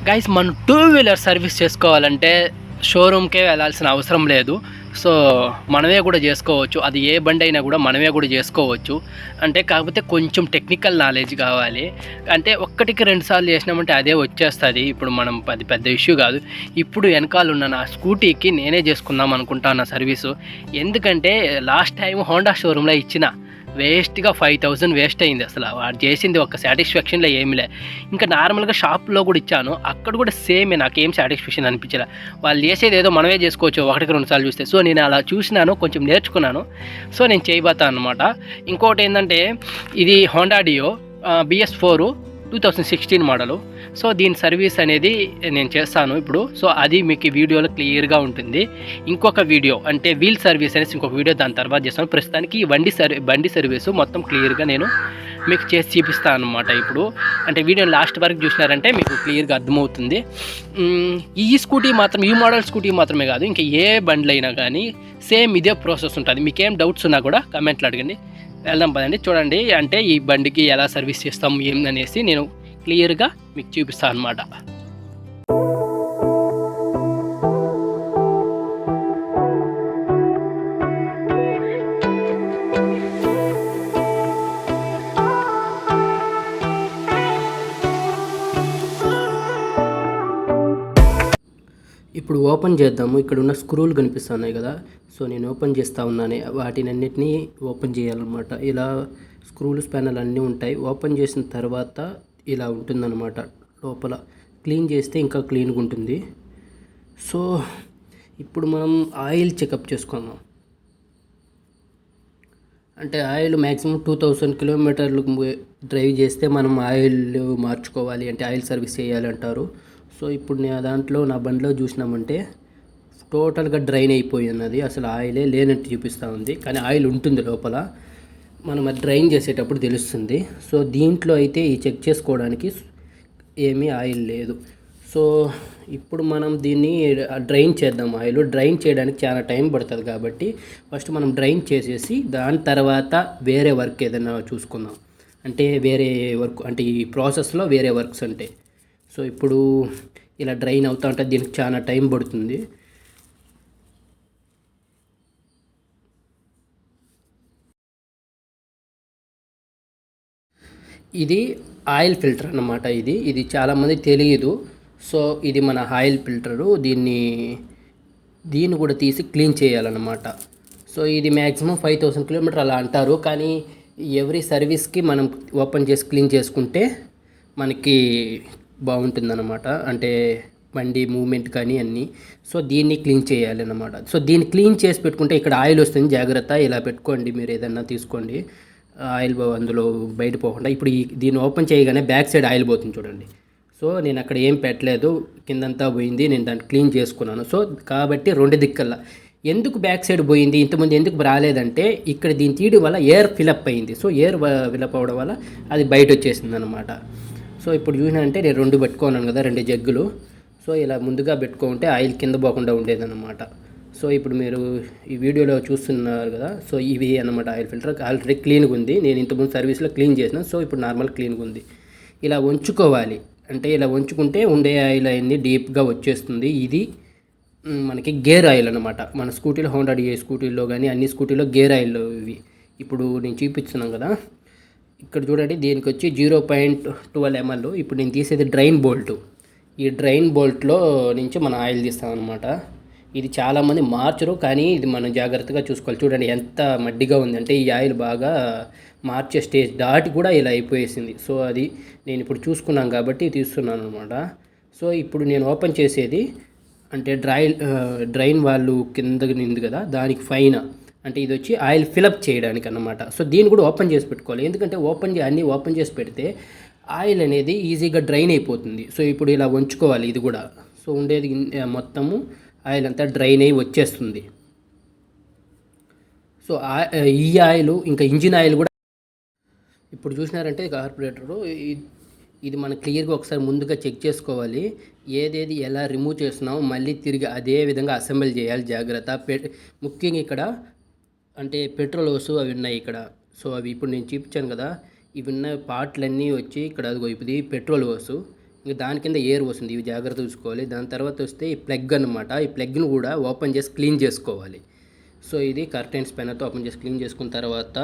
Guys మనం two wheeler service చేసుకోవాలంటే షోరూమ్కే వెళ్ళాల్సిన అవసరం లేదు. సో మనమే కూడా చేసుకోవచ్చు. అది ఏ బండి అయినా కూడా మనమే కూడా చేసుకోవచ్చు. అంటే కాకపోతే కొంచెం టెక్నికల్ నాలెడ్జ్ కావాలి. అంటే ఒక్కటికి 2 సార్లు చేసినామంటే అదే వచ్చేస్తుంది. ఇప్పుడు మనం అది పెద్ద ఇష్యూ కాదు. ఇప్పుడు వెనకాల ఉన్న నా స్కూటీకి నేనే చేసుకుందాం అనుకుంటాను నా సర్వీసు. ఎందుకంటే లాస్ట్ టైం హోండా షోరూంలో ఇచ్చిన వేస్ట్గా 5000 వేస్ట్ అయింది. అసలు వాడు చేసింది ఒక సాటిస్ఫాక్షన్లో ఏమిలే. ఇంకా నార్మల్గా షాప్లో కూడా ఇచ్చాను, అక్కడ కూడా సేమే, నాకేం సాటిస్ఫాక్షన్ అనిపించలే. వాళ్ళు చేసేది ఏదో మనమే చేసుకోవచ్చు ఒకటికి 2 సార్లు చూస్తే. సో నేను అలా చూసినాను, కొంచెం నేర్చుకున్నాను. సో నేను చేయబోతాను అనమాట. ఇంకోటి ఏంటంటే ఇది హోండా డియో BS4 2016 మోడలు. సో దీని సర్వీస్ అనేది నేను చేస్తాను ఇప్పుడు. సో అది మీకు ఈ వీడియోలో క్లియర్గా ఉంటుంది. ఇంకొక వీడియో అంటే వీల్ సర్వీస్ అనేసి ఇంకొక వీడియో దాని తర్వాత చేస్తాను. ప్రస్తుతానికి బండి సర్వీసు మొత్తం క్లియర్గా నేను మీకు చేసి చూపిస్తాను అనమాట. ఇప్పుడు అంటే వీడియో లాస్ట్ వరకు చూసినారంటే మీకు క్లియర్గా అర్థమవుతుంది. ఈ స్కూటీ మాత్రం, ఈ మోడల్ స్కూటీ మాత్రమే కాదు, ఇంకా ఏ బండ్లు అయినా కానీ సేమ్ ఇదే ప్రాసెస్ ఉంటుంది. మీకేం డౌట్స్ ఉన్నా కూడా కమెంట్లు అడగండి. వెళ్దాం పదండి. చూడండి అంటే ఈ బండికి ఎలా సర్వీస్ చేస్తాము ఏందనేసి నేను క్లియర్గా మీకు చూపిస్తాను అనమాట. ఇప్పుడు ఓపెన్ చేద్దాము. ఇక్కడ ఉన్న స్క్రూలు కనిపిస్తున్నాయి కదా, సో నేను ఓపెన్ చేస్తూ ఉన్నాను. వాటినన్నిటినీ ఓపెన్ చేయాలన్నమాట. ఇలా స్క్రూలు స్పానర్లు అన్నీ ఉంటాయి. ఓపెన్ చేసిన తర్వాత ఇలా ఉంటుందన్నమాట. లోపల క్లీన్ చేస్తే ఇంకా క్లీన్గా ఉంటుంది. సో ఇప్పుడు మనం ఆయిల్ చెకప్ చేసుకుందాం. అంటే ఆయిల్ మ్యాక్సిమం 2000 కిలోమీటర్లు డ్రైవ్ చేస్తే మనం ఆయిల్ మార్చుకోవాలి, అంటే ఆయిల్ సర్వీస్ చేయాలి అంటారు. సో ఇప్పుడు నేను దాంట్లో నా బండిలో చూసినామంటే టోటల్గా డ్రైన్ అయిపోయి ఉన్నది. అసలు ఆయిలే లేనట్టు చూపిస్తూ ఉంది, కానీ ఆయిల్ ఉంటుంది లోపల. మనం అది డ్రైన్ చేసేటప్పుడు తెలుస్తుంది. సో దీంట్లో అయితే ఈ చెక్ చేసుకోవడానికి ఏమీ ఆయిల్ లేదు. సో ఇప్పుడు మనం దీన్ని డ్రైన్ చేద్దాం. ఆయిల్ డ్రైన్ చేయడానికి చాలా టైం పడుతుంది కాబట్టి ఫస్ట్ మనం డ్రైన్ చేసేసి దాని తర్వాత వేరే వర్క్ ఏదైనా చూసుకుందాం. అంటే వేరే వర్క్ అంటే ఈ ప్రాసెస్లో వేరే వర్క్స్ అంటే. సో ఇప్పుడు ఇలా డ్రైన్ అవుతూ ఉంటుంది, దీనికి చాలా టైం పడుతుంది. ఇది ఆయిల్ ఫిల్టర్ అన్నమాట. ఇది చాలామంది తెలియదు. సో ఇది మన ఆయిల్ ఫిల్టరు. దీన్ని కూడా తీసి క్లీన్ చేయాలన్నమాట. సో ఇది మ్యాక్సిమం 5000 కిలోమీటర్ అలా అంటారు, కానీ ఎవ్రీ సర్వీస్కి మనం ఓపెన్ చేసి క్లీన్ చేసుకుంటే మనకి బాగుంటుందన్నమాట. అంటే బండి మూమెంట్ కానీ అన్నీ. సో దీన్ని క్లీన్ చేయాలన్నమాట. సో దీన్ని క్లీన్ చేసి పెట్టుకుంటే ఇక్కడ ఆయిల్ వస్తుంది, జాగ్రత్త. ఇలా పెట్టుకోండి, మీరు ఏదన్నా తీసుకోండి ఆయిల్ అందులో బయట పోకుండా. ఇప్పుడు దీన్ని ఓపెన్ చేయగానే బ్యాక్ సైడ్ ఆయిల్ పోతుంది చూడండి. సో నేను అక్కడ ఏం పెట్టలేదు, కిందంతా పోయింది, నేను దాన్ని క్లీన్ చేసుకున్నాను. సో కాబట్టి 2 దిక్కల్లా ఎందుకు బ్యాక్ సైడ్ పోయింది, ఇంతకుముందు ఎందుకు రాలేదంటే ఇక్కడ దీన్ని తీయడం వల్ల ఎయిర్ ఫిలప్ అయింది. సో ఎయిర్ ఫిలప్ అవ్వడం వల్ల అది బయట వచ్చేసింది అనమాట. సో ఇప్పుడు చూసినంటే నేను 2 పెట్టుకున్నాను కదా, 2 జగ్గులు. సో ఇలా ముందుగా పెట్టుకుంటే ఆయిల్ కింద పోకుండా ఉండేదన్నమాట. సో ఇప్పుడు మీరు ఈ వీడియోలో చూస్తున్నారు కదా, సో ఇవి అన్నమాట ఆయిల్ ఫిల్టర్. ఆల్రెడీ క్లీన్గా ఉంది, నేను ఇంతకుముందు సర్వీస్లో క్లీన్ చేసిన. సో ఇప్పుడు నార్మల్ క్లీన్గా ఉంది. ఇలా వంచుకోవాలి. అంటే ఇలా వంచుకుంటే ఉండే ఆయిల్ అయింది డీప్గా వచ్చేస్తుంది. ఇది మనకి గేర్ ఆయిల్ అనమాట. మన స్కూటీలో, హోండా డియో స్కూటీలో కానీ అన్ని స్కూటీలో గేర్ ఆయిల్ ఇవి. ఇప్పుడు నేను చూపిస్తున్నాను కదా, ఇక్కడ చూడండి, దీనికి వచ్చి 0.12 ml. ఇప్పుడు నేను తీసేది డ్రైన్ బోల్ట్. ఈ డ్రైన్ బోల్ట్లో నుంచి మనం ఆయిల్ తీస్తామన్నమాట. ఇది చాలామంది మార్చరు, కానీ ఇది మనం జాగ్రత్తగా చూసుకోవాలి. చూడండి ఎంత మడ్డిగా ఉంది, అంటే ఈ ఆయిల్ బాగా మార్చే స్టేజ్ దాటి కూడా ఇలా అయిపోయేసింది. సో అది నేను ఇప్పుడు చూసుకున్నాను కాబట్టి తీస్తున్నాను అనమాట. సో ఇప్పుడు నేను ఓపెన్ చేసేది అంటే డ్రైన్ వాళ్ళు కిందకి నింది కదా, దానికి పైన అంటే ఇది వచ్చి ఆయిల్ ఫిలప్ చేయడానికి అన్నమాట. సో దీన్ని కూడా ఓపెన్ చేసి పెట్టుకోవాలి, ఎందుకంటే అన్నీ ఓపెన్ చేసి పెడితే ఆయిల్ అనేది ఈజీగా డ్రైన్ అయిపోతుంది. సో ఇప్పుడు ఇలా ఉంచుకోవాలి ఇది కూడా. సో ఉండేది మొత్తము ఆయిల్ అంతా డ్రైన్ అయ్యి వచ్చేస్తుంది. సో ఈ ఆయిల్ ఇంకా ఇంజిన్ ఆయిల్ కూడా ఇప్పుడు చూసినారంటే కార్పొరేటరు ఇది మనం క్లియర్గా ఒకసారి ముందుగా చెక్ చేసుకోవాలి. ఏదేది ఎలా రిమూవ్ చేస్తున్నామో మళ్ళీ తిరిగి అదే విధంగా అసెంబుల్ చేయాలి, జాగ్రత్త. ముఖ్యంగా ఇక్కడ అంటే పెట్రోల్ హోస్ అవి ఉన్నాయి ఇక్కడ. సో అవి ఇప్పుడు నేను చూపించాను కదా, ఇవి ఉన్న పార్ట్లన్నీ వచ్చి ఇక్కడ అదిగో ఇది పెట్రోల్ హోసు. ఇంక దాని కింద ఎయిర్ వస్తుంది, ఇవి జాగ్రత్త చూసుకోవాలి. దాని తర్వాత వస్తే ఈ ప్లగ్ అనమాట, ఈ ప్లగ్ను కూడా ఓపెన్ చేసి క్లీన్ చేసుకోవాలి. సో ఇది కర్టెన్స్ పెన్తో ఓపెన్ చేసి క్లీన్ చేసుకున్న తర్వాత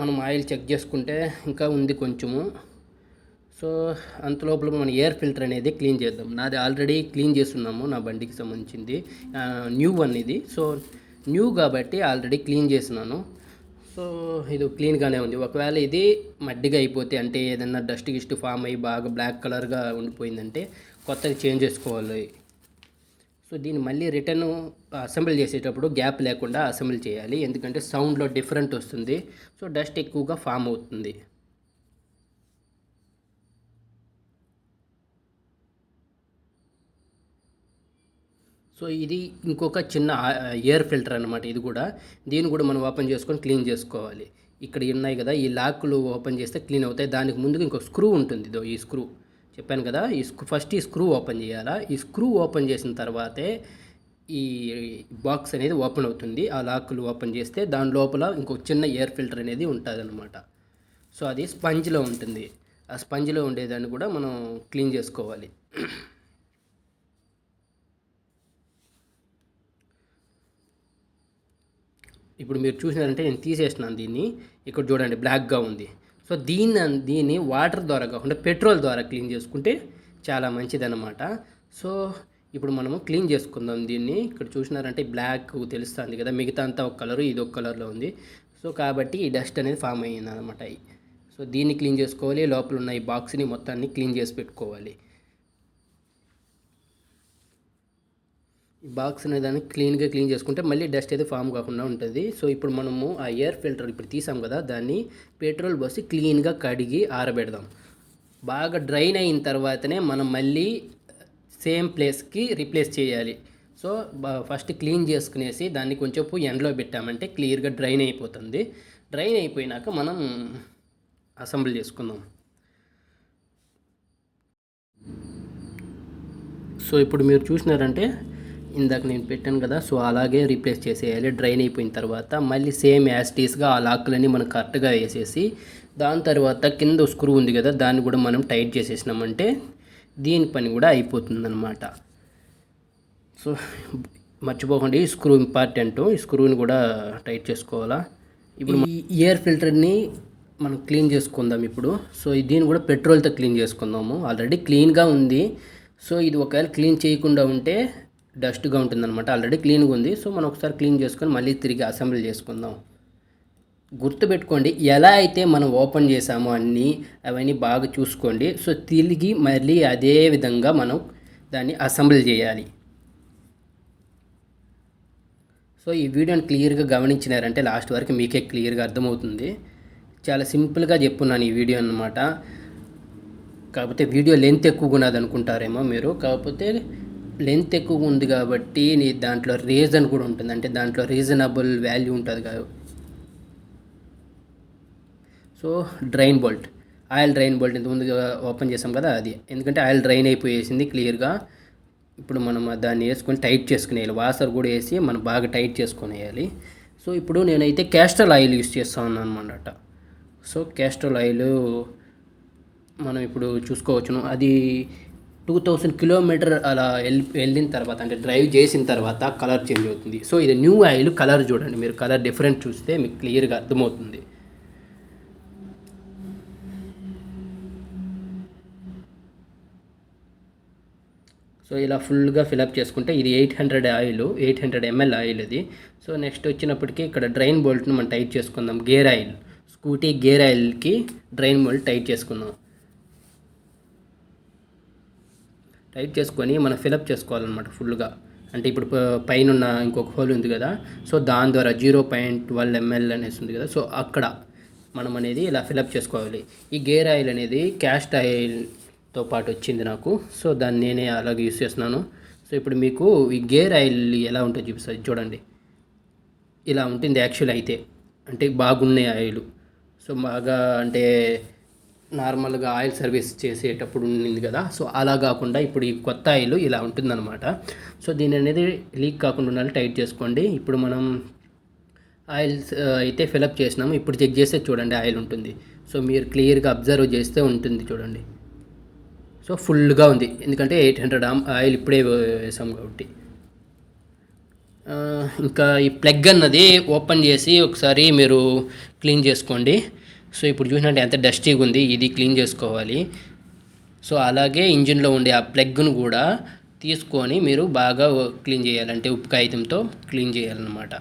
మనం ఆయిల్ చెక్ చేసుకుంటే ఇంకా ఉంది కొంచెము. సో అంతలోపల మనం ఎయిర్ ఫిల్టర్ అనేది క్లీన్ చేద్దాం. నాది ఆల్రెడీ క్లీన్ చేస్తున్నాము, నా బండికి సంబంధించింది న్యూ వన్ ఇది. సో న్యూ కాబట్టి ఆల్రెడీ క్లీన్ చేస్తున్నాను. సో ఇది క్లీన్గానే ఉంది. ఒకవేళ ఇది మడ్డిగా అయిపోతే, అంటే ఏదన్నా డస్ట్ గిస్ట్ ఫామ్ అయ్యి బాగా బ్లాక్ కలర్గా ఉండిపోయిందంటే కొత్తగా చేంజ్ చేసుకోవాలి. సో దీన్ని మళ్ళీ రిటర్న్ అసెంబ్లీ చేసేటప్పుడు గ్యాప్ లేకుండా అసెంబ్లీ చేయాలి, ఎందుకంటే సౌండ్లో డిఫరెంట్ వస్తుంది. సో డస్ట్ ఎక్కువగా ఫామ్ అవుతుంది. సో ఇది ఇంకొక చిన్న ఎయిర్ ఫిల్టర్ అనమాట. ఇది కూడా, దీన్ని కూడా మనం ఓపెన్ చేసుకొని క్లీన్ చేసుకోవాలి. ఇక్కడ ఉన్నాయి కదా, ఈ లాక్లు ఓపెన్ చేస్తే క్లీన్ అవుతాయి. దానికి ముందుగా ఇంకొక స్క్రూ ఉంటుంది, ఇదో ఈ స్క్రూ చెప్పాను కదా. ఫస్ట్ ఈ స్క్రూ ఓపెన్ చేయాలా. ఈ స్క్రూ ఓపెన్ చేసిన తర్వాతే ఈ బాక్స్ అనేది ఓపెన్ అవుతుంది. ఆ లాక్లు ఓపెన్ చేస్తే దాని లోపల ఇంకొక చిన్న ఎయిర్ ఫిల్టర్ అనేది ఉంటుంది అనమాట. సో అది స్పంజ్లో ఉంటుంది. ఆ స్పంజ్లో ఉండేదాన్ని కూడా మనం క్లీన్ చేసుకోవాలి. ఇప్పుడు మీరు చూసినారంటే నేను తీసేసినాను దీన్ని. ఇక్కడ చూడండి బ్లాక్గా ఉంది. సో దీన్ని వాటర్ ద్వారా కాకుండా పెట్రోల్ ద్వారా క్లీన్ చేసుకుంటే చాలా మంచిదన్నమాట. సో ఇప్పుడు మనము క్లీన్ చేసుకుందాం దీన్ని. ఇక్కడ చూసినారంటే బ్లాక్ తెలుస్తుంది కదా, మిగతా అంతా ఒక కలరు, ఇది ఒక కలర్లో ఉంది. సో కాబట్టి ఈ డస్ట్ అనేది ఫామ్ అయ్యింది అనమాట. సో దీన్ని క్లీన్ చేసుకోవాలి. లోపల ఉన్న ఈ బాక్స్ని మొత్తాన్ని క్లీన్ చేసి పెట్టుకోవాలి. ఈ బాక్స్ అనే దాన్ని క్లీన్గా క్లీన్ చేసుకుంటే మళ్ళీ డస్ట్ అయితే ఫామ్ కాకుండా ఉంటుంది. సో ఇప్పుడు మనము ఆ ఎయిర్ ఫిల్టర్ ఇప్పుడు తీసాం కదా, దాన్ని పెట్రోల్ పోసి క్లీన్గా కడిగి ఆరబెడదాం. బాగా డ్రైన్ అయిన తర్వాతనే మనం మళ్ళీ సేమ్ ప్లేస్కి రీప్లేస్ చేయాలి. సో ఫస్ట్ క్లీన్ చేసుకునేసి దాన్ని కొంచెం ఎండలో పెట్టామంటే క్లియర్గా డ్రైన్ అయిపోతుంది. డ్రైన్ అయిపోయినాక మనం అసెంబ్లీ చేసుకుందాం. సో ఇప్పుడు మీరు చూసినారంటే ఇందాక నేను పెట్టాను కదా, సో అలాగే రీప్లేస్ చేసేయాలి. డ్రైన్ అయిపోయిన తర్వాత మళ్ళీ సేమ్ యాస్టీస్గా ఆ లాక్లన్నీ మనం కరెక్ట్గా వేసేసి, దాని తర్వాత కింద స్క్రూ ఉంది కదా, దాన్ని కూడా మనం టైట్ చేసేసినామంటే దీని పని కూడా అయిపోతుందన్నమాట. సో మర్చిపోకండి, ఈ స్క్రూ ఇంపార్టెంట్. ఈ స్క్రూని కూడా టైట్ చేసుకోవాలా. ఇప్పుడు ఈ ఎయిర్ ఫిల్టర్ని మనం క్లీన్ చేసుకుందాం ఇప్పుడు. సో దీన్ని కూడా పెట్రోల్తో క్లీన్ చేసుకుందాము. ఆల్రెడీ క్లీన్గా ఉంది. సో ఇది ఒకవేళ క్లీన్ చేయకుండా ఉంటే డస్ట్గా ఉంటుందన్నమాట. ఆల్రెడీ క్లీన్గా ఉంది. సో మనం ఒకసారి క్లీన్ చేసుకొని మళ్ళీ తిరిగి అసెంబ్లీ చేసుకుందాం. గుర్తుపెట్టుకోండి, ఎలా అయితే మనం ఓపెన్ చేసామో అవన్నీ బాగా చూసుకోండి. సో తిరిగి మళ్ళీ అదే విధంగా మనం దాన్ని అసెంబ్లీ చేయాలి. సో ఈ వీడియోని క్లియర్గా గమనించినారంటే లాస్ట్ వరకు మీకే క్లియర్గా అర్థమవుతుంది. చాలా సింపుల్గా చెప్పున్నాను ఈ వీడియో అన్నమాట. కాకపోతే వీడియో లెంత్ ఎక్కువగా ఉన్నది అనుకుంటారేమో మీరు. కాకపోతే లెంత్ ఎక్కువగా ఉంది కాబట్టి దాంట్లో రీజన్ కూడా ఉంటుంది, అంటే దాంట్లో రీజనబుల్ వాల్యూ ఉంటుంది కదా. So drain bolt, oil drain bolt ఇంత ముందుగా ఓపెన్ చేసాం కదా అది, ఎందుకంటే ఆయిల్ డ్రైన్ అయిపోయేసింది క్లియర్గా. ఇప్పుడు మనం దాన్ని వేసుకొని టైట్ చేసుకునేయాలి. వాసర్ కూడా వేసి మనం బాగా టైట్ చేసుకునేయాలి. సో ఇప్పుడు నేనైతే క్యాస్టర్ ఆయిల్ యూస్ చేస్తూ ఉన్నాను అనమాట. సో క్యాస్టర్ ఆయిల్ మనం ఇప్పుడు చూసుకోవచ్చును. అది 2000 కిలోమీటర్ అలా వెళ్ళిన తర్వాత, అంటే డ్రైవ్ చేసిన తర్వాత కలర్ చేంజ్ అవుతుంది. సో ఇది న్యూ ఆయిల్. కలర్ చూడండి మీరు, కలర్ డిఫరెంట్ చూస్తే మీకు క్లియర్గా అర్థమవుతుంది. సో ఇలా ఫుల్గా ఫిలప్ చేసుకుంటే ఇది 800 ml ఆయిల్ ఇది. సో నెక్స్ట్ వచ్చినప్పటికీ ఇక్కడ డ్రైన్ బోల్ట్ను మనం టైట్ చేసుకుందాం. గేర్ ఆయిల్, స్కూటీ గేర్ ఆయిల్కి డ్రైన్ బోల్ట్ టైట్ చేసుకుందాం. టైట్ చేసుకొని మనం ఫిలప్ చేసుకోవాలన్నమాట ఫుల్గా. అంటే ఇప్పుడు పైన ఉన్న ఇంకొక హోల్ ఉంది కదా, సో దాని ద్వారా 0.12 ml అనేసి ఉంది కదా, సో అక్కడ మనం అనేది ఇలా ఫిలప్ చేసుకోవాలి. ఈ గేర్ ఆయిల్ అనేది క్యాస్ట్ ఆయిల్తో పాటు వచ్చింది నాకు. సో దాన్ని నేనే అలాగే యూస్ చేస్తున్నాను. సో ఇప్పుడు మీకు ఈ గేర్ ఆయిల్ ఎలా ఉంటుందో చూపిస్తుంది చూడండి. ఇలా ఉంటుంది యాక్చువల్ అయితే, అంటే బాగున్నాయి ఆయిల్. సో బాగా అంటే నార్మల్గా ఆయిల్ సర్వీస్ చేసేటప్పుడు ఉండింది కదా, సో అలా కాకుండా ఇప్పుడు ఈ కొత్త ఆయిల్ ఇలా ఉంటుందన్నమాట. సో దీని అనేది లీక్ కాకుండా ఉండాలి, టైట్ చేసుకోండి. ఇప్పుడు మనం ఆయిల్ అయితే ఫిలప్ చేసినాము. ఇప్పుడు చెక్ చేస్తే చూడండి ఆయిల్ ఉంటుంది. సో మీరు క్లియర్గా అబ్జర్వ్ చేస్తే ఉంటుంది చూడండి. సో ఫుల్గా ఉంది, ఎందుకంటే 800 ఆయిల్ ఇప్పుడే వేసాం కాబట్టి. ఇంకా ఈ ప్లగ్ అన్నది ఓపెన్ చేసి ఒకసారి మీరు క్లీన్ చేసుకోండి. సో ఇప్పుడు చూసినట్టు ఎంత డస్టీగా ఉంది, ఇది క్లీన్ చేసుకోవాలి. సో అలాగే ఇంజిన్లో ఉండే ఆ ప్లగ్ను కూడా తీసుకొని మీరు బాగా క్లీన్ చేయాలంటే ఉప్పు కాగితంతో క్లీన్ చేయాలన్నమాట.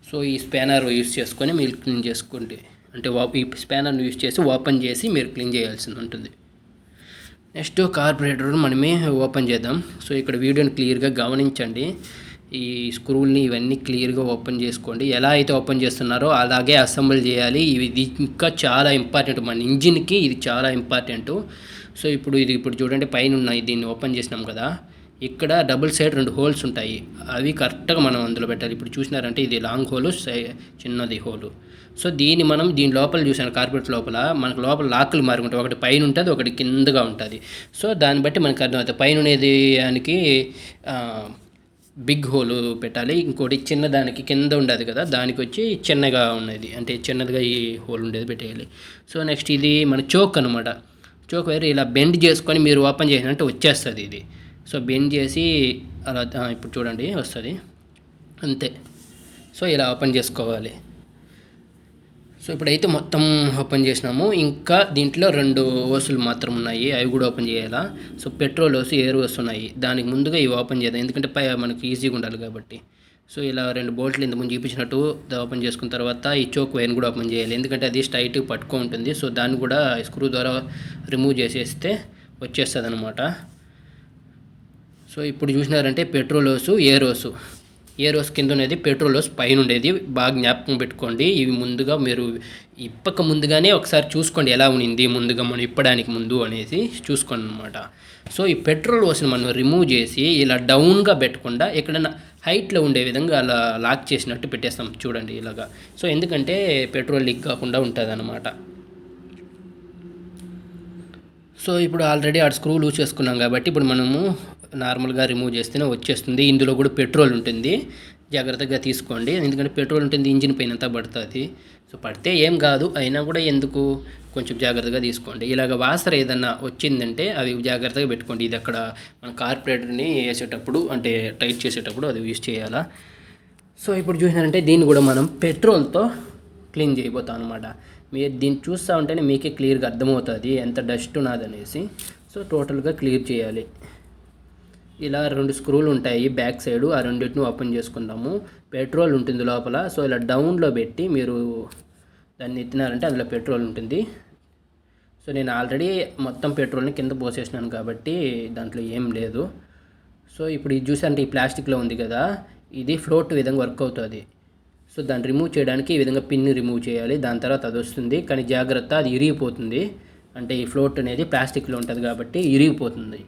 సో ఈ స్పానర్ యూస్ చేసుకొని మీరు క్లీన్ చేసుకోండి, అంటే ఈ స్పానర్ని యూస్ చేసి ఓపెన్ చేసి మీరు క్లీన్ చేయాల్సి ఉంటుంది. నెక్స్ట్ కార్బొరేటర్ మనమే ఓపెన్ చేద్దాం. సో ఇక్కడ వీడియోని క్లియర్గా గమనించండి, ఈ స్క్రూల్ని ఇవన్నీ క్లియర్గా ఓపెన్ చేసుకోండి. ఎలా అయితే ఓపెన్ చేస్తున్నారో అలాగే అసెంబుల్ చేయాలి. ఇది ఇంకా చాలా ఇంపార్టెంట్, మన ఇంజిన్కి ఇది చాలా ఇంపార్టెంటు. సో ఇప్పుడు చూడండి, పైన ఉన్నాయి, దీన్ని ఓపెన్ చేసినాం కదా, ఇక్కడ డబుల్ సైడ్ 2 హోల్స్ ఉంటాయి, అవి కరెక్ట్గా మనం అందులో పెట్టాలి. ఇప్పుడు చూసినారంటే ఇది లాంగ్ హోలు, చిన్నది హోలు. సో దీని లోపల చూసాను, కార్పెట్ లోపల మనకు లోపల లాక్లు మారుకుంటాయి, ఒకటి పైన ఉంటుంది, ఒకటి కిందగా ఉంటుంది. సో దాన్ని బట్టి మనకు అర్థమవుతుంది. పైన ఉండేది దానికి బిగ్ హోల్ పెట్టాలి, ఇంకోటి చిన్నదానికి కింద ఉండదు కదా, దానికి వచ్చి చిన్నగా ఉన్నది, అంటే చిన్నదిగా ఈ హోల్ ఉండేది పెట్టేయాలి. సో నెక్స్ట్ ఇది మన చోక్ అనమాట. చోక్ వైర్ ఇలా బెండ్ చేసుకొని మీరు ఓపెన్ చేసినట్టు వచ్చేస్తుంది ఇది. సో బెండ్ చేసి అలా ఇప్పుడు చూడండి వస్తుంది, అంతే. సో ఇలా ఓపెన్ చేసుకోవాలి. సో ఇప్పుడైతే మొత్తం ఓపెన్ చేసినాము. ఇంకా దీంట్లో 2 ఓసులు మాత్రం ఉన్నాయి, అవి కూడా ఓపెన్ చేయాలా. సో పెట్రోల్ ఓసు, ఎయిర్ ఓసు ఉన్నాయి, దానికి ముందుగా ఇవి ఓపెన్ చేద్దాం, ఎందుకంటే మనకి ఈజీగా ఉండాలి కాబట్టి. సో ఇలా 2 బోల్ట్లు ఇంతకుముందు చూపించినట్టు ఓపెన్ చేసుకున్న తర్వాత ఈ చోక్ వైర్ని కూడా ఓపెన్ చేయాలి, ఎందుకంటే అది స్ట్రైట్గా పట్టుకో ఉంటుంది. సో దాన్ని కూడా స్క్రూ ద్వారా రిమూవ్ చేసేస్తే వచ్చేస్తుంది అనమాట. సో ఇప్పుడు చూసినారంటే పెట్రోల్ ఓసు, ఎయిర్ ఓసు. ఎయిర్ ఓస్ కింద ఉండేది, పెట్రోల్ ఓస్ పైన ఉండేది, బాగా జ్ఞాపకం పెట్టుకోండి. ఇవి ముందుగా మీరు ఇప్పక ముందుగానే ఒకసారి చూసుకోండి ఎలా ఉన్నింది, ముందుగా మనం ఇప్పడానికి ముందు అనేది చూసుకోండి అనమాట. సో ఈ పెట్రోల్ ఓస్ని మనం రిమూవ్ చేసి ఇలా డౌన్గా పెట్టకుండా ఎక్కడైనా హైట్లో ఉండే విధంగా అలా లాక్ చేసినట్టు పెట్టేస్తాం చూడండి ఇలాగా. సో ఎందుకంటే పెట్రోల్ లీక్ కాకుండా ఉంటుంది అనమాట. సో ఇప్పుడు ఆల్రెడీ ఆ స్క్రూ లూజ్ చేసుకున్నాం కాబట్టి ఇప్పుడు మనము నార్మల్గా రిమూవ్ చేస్తేనే వచ్చేస్తుంది. ఇందులో కూడా పెట్రోల్ ఉంటుంది, జాగ్రత్తగా తీసుకోండి, ఎందుకంటే పెట్రోల్ ఉంటుంది ఇంజిన్ పైన అంతా పడుతుంది. సో పడితే ఏం కాదు, అయినా కూడా ఎందుకు, కొంచెం జాగ్రత్తగా తీసుకోండి. ఇలాగ వాసర్ ఏదన్నా వచ్చిందంటే అవి జాగ్రత్తగా పెట్టుకోండి. ఇది అక్కడ మన కార్పొరేటర్ని వేసేటప్పుడు, అంటే టైట్ చేసేటప్పుడు అది యూజ్ చేయాలా. సో ఇప్పుడు చూసినారంటే దీన్ని కూడా మనం పెట్రోల్తో క్లీన్ చేయబోతాం అనమాట. మీరు దీన్ని చూస్తూ ఉంటేనే మీకే క్లియర్గా అర్థమవుతుంది ఎంత డస్ట్ ఉన్నదనేసి. సో టోటల్గా క్లియర్ చేయాలి. ఇలా 2 స్క్రూలు ఉంటాయి బ్యాక్ సైడ్, ఆ రెండింటిని ఓపెన్ చేసుకుందాము. పెట్రోల్ ఉంటుంది లోపల. సో ఇలా డౌన్లో పెట్టి మీరు దాన్ని ఎత్తినారంటే అందులో పెట్రోల్ ఉంటుంది. సో నేను ఆల్రెడీ మొత్తం పెట్రోల్ని కింద పోసేసినాను కాబట్టి దాంట్లో ఏం లేదు. సో ఇప్పుడు ఇది చూసారంటే ఈ ప్లాస్టిక్లో ఉంది కదా, ఇది ఫ్లోట్ విధంగా వర్క్ అవుతుంది. సో దాన్ని రిమూవ్ చేయడానికి ఈ విధంగా పిన్ని రిమూవ్ చేయాలి, దాని తర్వాత అది వస్తుంది. కానీ జాగ్రత్త, అది ఇరిగిపోతుంది, అంటే ఈ ఫ్లోట్ అనేది ప్లాస్టిక్లో ఉంటుంది కాబట్టి ఇరిగిపోతుంది.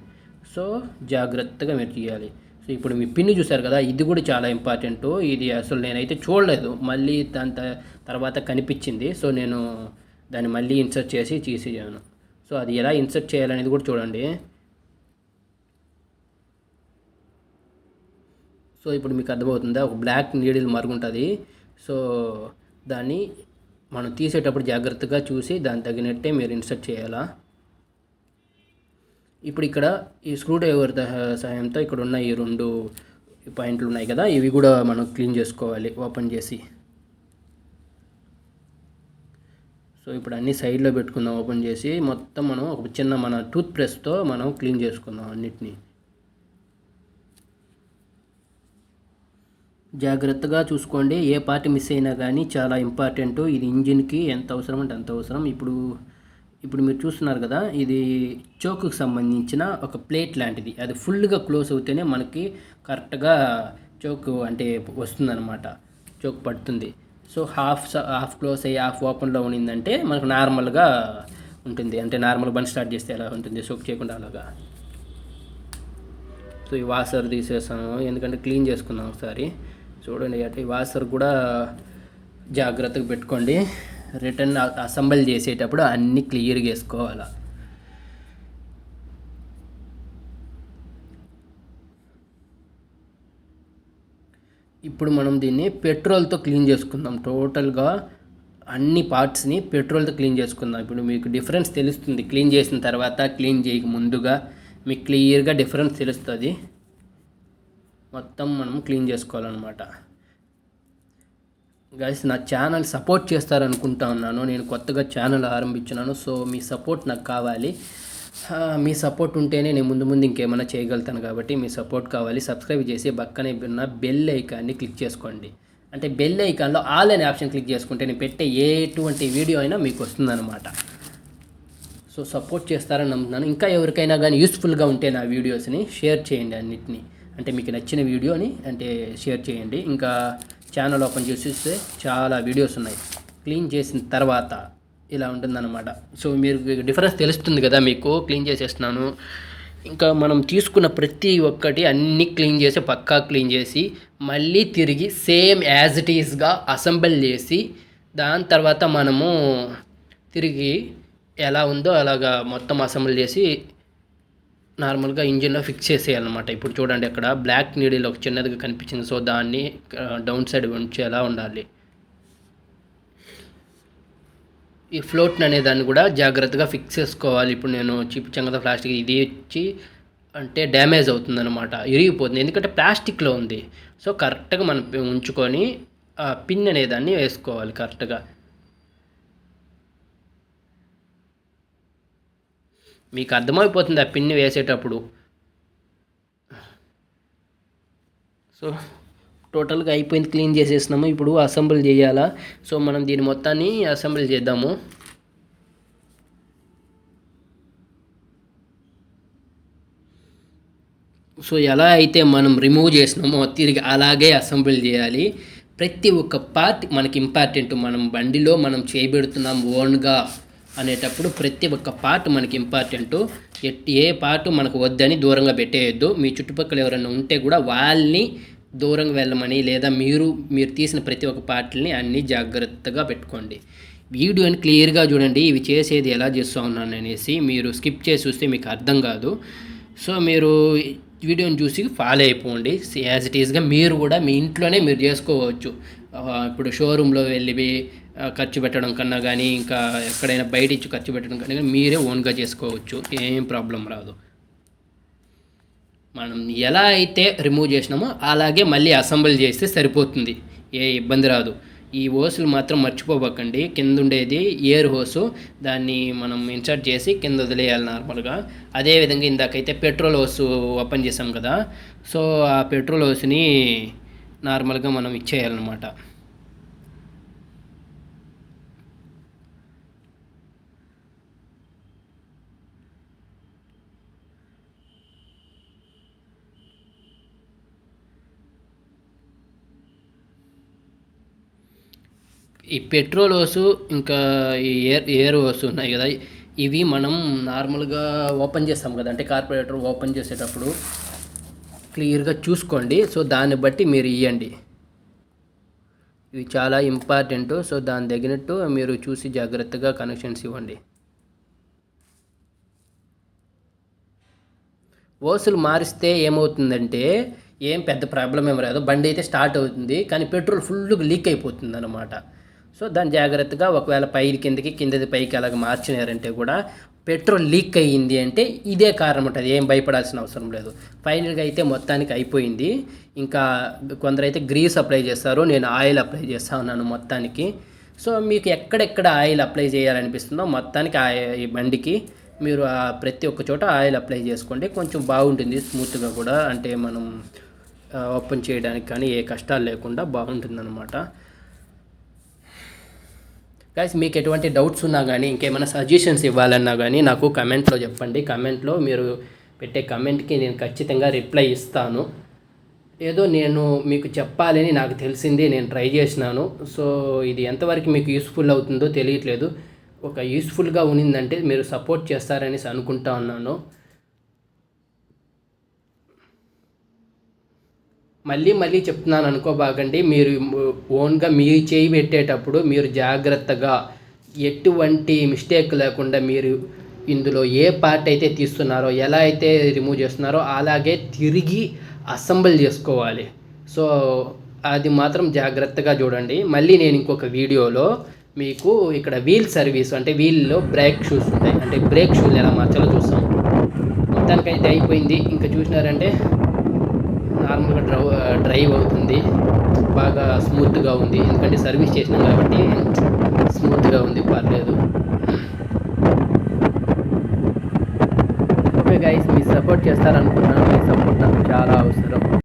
సో జాగ్రత్తగా మీరు చేయాలి. సో ఇప్పుడు మీ పిన్ని చూసారు కదా, ఇది కూడా చాలా ఇంపార్టెంట్. ఇది అసలు నేనైతే చూడలేదు, మళ్ళీ దాని తర్వాత కనిపించింది. సో నేను దాన్ని మళ్ళీ ఇన్సర్ట్ చేసి తీసేయాను. సో అది ఎలా ఇన్సర్ట్ చేయాలనేది కూడా చూడండి. సో ఇప్పుడు మీకు అర్థమవుతుందా, ఒక బ్లాక్ నీడిల్ మరుగుంటుంది. సో దాన్ని మనం తీసేటప్పుడు జాగ్రత్తగా చూసి దాని తగినట్టే మీరు ఇన్సర్ట్ చేయాలా. ఇప్పుడు ఇక్కడ ఈ స్క్రూ డ్రైవర్ సహాయంతో ఇక్కడ ఉన్న ఈ 2 పాయింట్లు ఉన్నాయి కదా, ఇవి కూడా మనం క్లీన్ చేసుకోవాలి ఓపెన్ చేసి. సో ఇప్పుడు అన్ని సైడ్లో పెట్టుకుందాం ఓపెన్ చేసి. మొత్తం మనం ఒక చిన్న మన టూత్ బ్రష్తో మనం క్లీన్ చేసుకుందాం అన్నిటినీ. జాగ్రత్తగా చూసుకోండి, ఏ పార్ట్ మిస్ అయినా కానీ చాలా ఇంపార్టెంట్. ఇది ఇంజిన్కి ఎంత అవసరం అంటే అంత అవసరం. ఇప్పుడు మీరు చూస్తున్నారు కదా, ఇది చోకుకి సంబంధించిన ఒక ప్లేట్ లాంటిది, అది ఫుల్గా క్లోజ్ అవుతేనే మనకి కరెక్ట్గా చోకు అంటే వస్తుందన్నమాట, చోక్ పడుతుంది. సో హాఫ్ క్లోజ్ అయ్యి హాఫ్ ఓపెన్లో ఉన్నిందంటే మనకు నార్మల్గా ఉంటుంది, అంటే నార్మల్ బండి స్టార్ట్ చేస్తే ఎలా ఉంటుంది, సోక్ చేయకుండా అలాగా. సో ఈ వాసర్ తీసేసాను, ఎందుకంటే క్లీన్ చేసుకుందాం ఒకసారి. చూడండి అట్లా ఈ వాసర్ కూడా జాగ్రత్తగా పెట్టుకోండి. రిటర్న్ అసెంబుల్ చేసేటప్పుడు అన్నీ క్లియర్గా వేసుకోవాలి. ఇప్పుడు మనం దీన్ని పెట్రోల్తో క్లీన్ చేసుకుందాం టోటల్గా అన్ని పార్ట్స్ని పెట్రోల్తో క్లీన్ చేసుకుందాం. ఇప్పుడు మీకు డిఫరెన్స్ తెలుస్తుంది, క్లీన్ చేసిన తర్వాత క్లీన్ చేయక ముందుగా మీకు క్లియర్గా డిఫరెన్స్ తెలుస్తుంది. మొత్తం మనం క్లీన్ చేసుకోవాలన్నమాట. గైస్, నా ఛానల్ సపోర్ట్ చేస్తారనుకుంటా ఉన్నాను. నేను కొత్తగా ఛానల్ ఆరంభించున్నాను. సో మీ సపోర్ట్ నాకు కావాలి. మీ సపోర్ట్ ఉంటేనే నేను ముందు ముందు ఇంకేమైనా చేయగలుగుతాను. కాబట్టి మీ సపోర్ట్ కావాలి. సబ్స్క్రైబ్ చేసి పక్కనే ఉన్న బెల్ ఐకాన్ని క్లిక్ చేసుకోండి. అంటే బెల్ ఐకాన్లో ఆల్ అనే ఆప్షన్ క్లిక్ చేసుకుంటే నేను పెట్టే ఎటువంటి వీడియో అయినా మీకు వస్తుందన్నమాట. సో సపోర్ట్ చేస్తారని నమ్ముతున్నాను. ఇంకా ఎవరికైనా కానీ యూస్ఫుల్గా ఉంటే నా వీడియోస్ని షేర్ చేయండి. అన్నిటినీ అంటే మీకు నచ్చిన వీడియోని అంటే షేర్ చేయండి. ఇంకా ఛానల్ ఓపెన్ చేసి చాలా వీడియోస్ ఉన్నాయి. క్లీన్ చేసిన తర్వాత ఇలా ఉంటుందన్నమాట. సో మీరు డిఫరెన్స్ తెలుస్తుంది కదా మీకు. క్లీన్ చేసేస్తున్నాను. ఇంకా మనం తీసుకున్న ప్రతి ఒక్కటి అన్నీ క్లీన్ చేసి పక్కా క్లీన్ చేసి మళ్ళీ తిరిగి సేమ్ యాజ్ ఇట్ ఈస్గా అసెంబుల్ చేసి దాని తర్వాత మనము తిరిగి ఎలా ఉందో అలాగా మొత్తం అసెంబుల్ చేసి నార్మల్గా ఇంజిన్లో ఫిక్స్ చేసేయాలన్నమాట. ఇప్పుడు చూడండి, అక్కడ బ్లాక్ నీడిల్ ఒక చిన్నదిగా కనిపించింది. సో దాన్ని డౌన్ సైడ్ ఉంచేలా ఉండాలి. ఈ ఫ్లోట్ అనే దాన్ని కూడా జాగ్రత్తగా ఫిక్స్ చేసుకోవాలి. ఇప్పుడు నేను చూపించాను కదా ప్లాస్టిక్, ఇది వచ్చి అంటే డ్యామేజ్ అవుతుందన్నమాట, ఇరిగిపోతుంది. ఎందుకంటే ప్లాస్టిక్లో ఉంది. సో కరెక్ట్గా మనం ఉంచుకొని ఆ పిన్ అనే దాన్ని వేసుకోవాలి కరెక్ట్గా. మీకు అర్థమైపోతుంది ఆ పిన్ వేసేటప్పుడు. సో టోటల్గా అయిపోయింది, క్లీన్ చేసేసినాము. ఇప్పుడు అసెంబుల్ చేయాలా. సో మనం దీని మొత్తాన్ని అసెంబుల్ చేద్దాము. సో ఎలా అయితే మనం రిమూవ్ చేసినామో తిరిగి అలాగే అసెంబుల్ చేయాలి. ప్రతి ఒక్క పార్ట్ మనకి ఇంపార్టెంట్. మనం బండిలో మనం చేయబెడుతున్నాం ఓన్గా అనేటప్పుడు ప్రతి ఒక్క పార్ట్ మనకి ఇంపార్టెంట్. ఏ పార్ట్ మనకు వద్దని దూరంగా పెట్టేయద్దు. మీ చుట్టుపక్కల ఎవరైనా ఉంటే కూడా వాళ్ళని దూరంగా వెళ్ళమని, లేదా మీరు తీసిన ప్రతి ఒక్క పార్ట్ని అన్నీ జాగ్రత్తగా పెట్టుకోండి. వీడియోని క్లియర్గా చూడండి. ఇవి చేసేది ఎలా చేస్తూ ఉన్నాను అనేసి మీరు స్కిప్ చేసి చూస్తే మీకు అర్థం కాదు. సో మీరు వీడియోని చూసి ఫాలో అయిపోండి. యాజ్ ఇట్ ఈస్గా మీరు కూడా మీ ఇంట్లోనే మీరు చేసుకోవచ్చు. ఇప్పుడు షోరూంలో వెళ్ళి ఖర్చు పెట్టడం కన్నా కానీ, ఇంకా ఎక్కడైనా బయట ఇచ్చి ఖర్చు పెట్టడం కానీ మీరే ఓన్గా చేసుకోవచ్చు. ఏం ప్రాబ్లం రాదు. మనం ఎలా అయితే రిమూవ్ చేసినామో అలాగే మళ్ళీ అసెంబుల్ చేస్తే సరిపోతుంది. ఏ ఇబ్బంది రాదు. ఈ హోసులు మాత్రం మర్చిపోబకండి. కింద ఉండేది ఎయిర్ హోసు, దాన్ని మనం ఇన్సర్ట్ చేసి కింద వదిలేయాలి నార్మల్గా. అదేవిధంగా ఇందాకైతే పెట్రోల్ హోసు ఓపెన్ చేసాం కదా. సో ఆ పెట్రోల్ హోస్ని నార్మల్గా మనం ఇచ్చేయాలన్నమాట. ఈ పెట్రోల్ హోసు ఇంకా ఈ ఎయిర్ హోసు ఉన్నాయి కదా, ఇవి మనం నార్మల్గా ఓపెన్ చేస్తాం కదా, అంటే కార్పొరేటర్ ఓపెన్ చేసేటప్పుడు క్లియర్గా చూసుకోండి. సో దాన్ని బట్టి మీరు ఇవ్వండి. ఇవి చాలా ఇంపార్టెంట్. సో దాని తగినట్టు మీరు చూసి జాగ్రత్తగా కనెక్షన్స్ ఇవ్వండి. హోసులు మారిస్తే ఏమవుతుందంటే ఏం పెద్ద ప్రాబ్లం ఏం రాదు. బండి అయితే స్టార్ట్ అవుతుంది, కానీ పెట్రోల్ ఫుల్గా లీక్ అయిపోతుంది అన్నమాట. సో దాన్ని జాగ్రత్తగా ఒకవేళ పైకి కిందది పైకి అలాగ మార్చినారంటే కూడా పెట్రోల్ లీక్ అయ్యింది అంటే ఇదే కారణం ఉంటుంది. ఏం భయపడాల్సిన అవసరం లేదు. ఫైనల్గా అయితే మొత్తానికి అయిపోయింది. ఇంకా కొందరైతే గ్రీస్ అప్లై చేస్తారు, నేను ఆయిల్ అప్లై చేస్తా ఉన్నాను మొత్తానికి. సో మీకు ఎక్కడెక్కడ ఆయిల్ అప్లై చేయాలనిపిస్తుందో మొత్తానికి ఈ బండికి మీరు ప్రతి ఒక్క చోట ఆయిల్ అప్లై చేసుకోండి. కొంచెం బాగుంటుంది, స్మూత్గా కూడా, అంటే మనం ఓపెన్ చేయడానికి కానీ ఏ కష్టాలు లేకుండా బాగుంటుందన్నమాట. గైస్, మీకు ఎటువంటి డౌట్స్ ఉన్నా కానీ, ఇంకేమైనా సజెషన్స్ ఇవ్వాలన్నా కానీ నాకు కమెంట్లో చెప్పండి. కమెంట్లో మీరు పెట్టే కమెంట్కి నేను ఖచ్చితంగా రిప్లై ఇస్తాను. ఏదో నేను మీకు చెప్పాలని నాకు తెలిసింది నేను ట్రై చేసినాను. సో ఇది ఎంతవరకు మీకు యూస్ఫుల్ అవుతుందో తెలియట్లేదు. ఒక యూస్ఫుల్గా ఉన్నిందంటే మీరు సపోర్ట్ చేస్తారనేసి అనుకుంటా ఉన్నాను. మళ్ళీ చెప్తున్నాను అనుకోబాకండి. మీరు ఓన్గా మీ చేయి పెట్టేటప్పుడు మీరు జాగ్రత్తగా ఎటువంటి మిస్టేక్ లేకుండా మీరు ఇందులో ఏ పార్ట్ అయితే తీస్తున్నారో, ఎలా అయితే రిమూవ్ చేస్తున్నారో అలాగే తిరిగి అసెంబుల్ చేసుకోవాలి. సో అది మాత్రం జాగ్రత్తగా చూడండి. మళ్ళీ నేను ఇంకొక వీడియోలో మీకు ఇక్కడ వీల్ సర్వీస్ అంటే వీల్లో బ్రేక్ షూస్ ఉంటాయి, అంటే బ్రేక్ షూలు ఎలా మార్చాలో చూస్తాం. మొత్తానికైతే అయిపోయింది. ఇంకా చూసినారంటే నార్మల్గా డ్రైవ్ అవుతుంది, బాగా స్మూత్గా ఉంది, ఎందుకంటే సర్వీస్ చేసినాం కాబట్టి స్మూత్గా ఉంది, పర్లేదు. ఓకే గైస్, మీ సపోర్ట్ చేస్తారనుకుంటున్నాను. మీ సపోర్ట్ నాకు చాలా అవసరం.